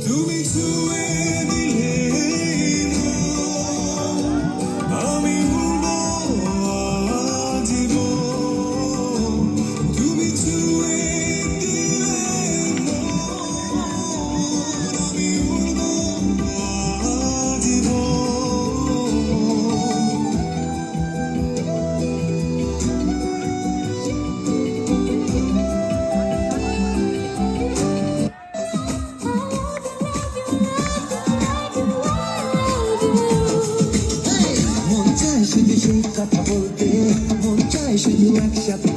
তুমি ছুঁয়ে দিলে আমি উড়বো আজীবন। তুমি ছুঁয়ে দিলে আমি উড়বো আজীবন। মন চায় শুধু সেই কথা বলতে, মন চায় শুধু একসাথে